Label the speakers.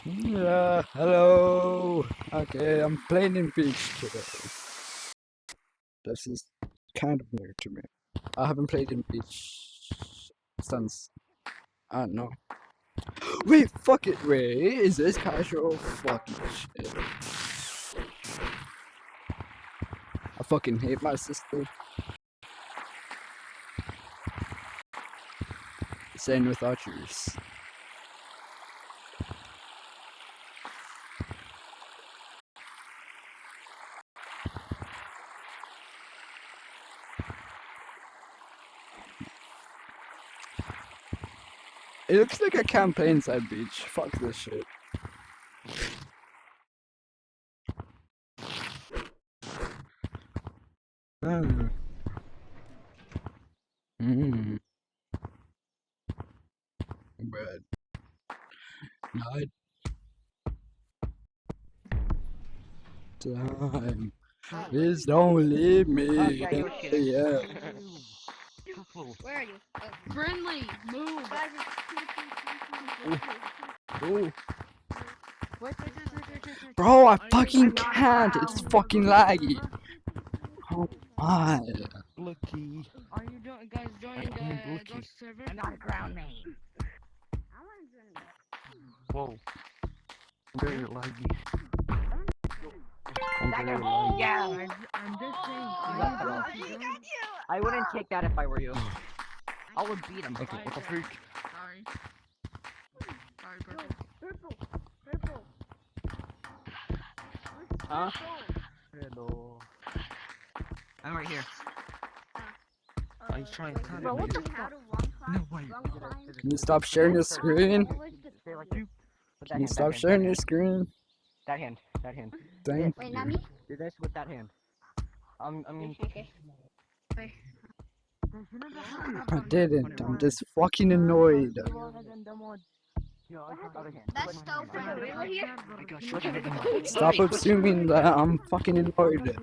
Speaker 1: Yeah, hello. Okay, I'm playing in beach today. This is kind of weird to me. I haven't played in beach since I don't know. Wait, fuck it. Wait, is this casual? Fucking shit. I fucking hate my sister. Same without yours. It looks like a campaign side beach. Fuck this shit. Mm. But night time. Please don't leave me.
Speaker 2: Yeah,
Speaker 1: Yeah.
Speaker 3: Where are you? Friendly, move.
Speaker 1: Ooh. Bro, I fucking can't. It's fucking laggy. Oh my.
Speaker 2: Lucky.
Speaker 3: Are you guys joining the ghost server?
Speaker 2: I'm not a ground name. Whoa. Very laggy. I'm very laggy.
Speaker 3: Yeah. I'm just saying.
Speaker 2: I wouldn't take that if I were you. I would beat him.
Speaker 3: Okay,
Speaker 2: what the freak?
Speaker 3: Sorry. Sorry, purple.
Speaker 2: Huh? Hello. I'm right here. Are you trying to tell me? No way.
Speaker 1: Can you stop sharing your screen?
Speaker 2: Stay like you.
Speaker 1: Can you stop sharing your screen?
Speaker 2: That hand. That hand.
Speaker 1: Thank
Speaker 3: Wait,
Speaker 1: you.
Speaker 3: not me?
Speaker 2: Do this with that hand. I mean.
Speaker 3: Okay. Wait.
Speaker 1: I didn't. I'm just fucking annoyed.
Speaker 3: That's so friendly. Over here.
Speaker 1: Stop assuming that I'm fucking annoyed.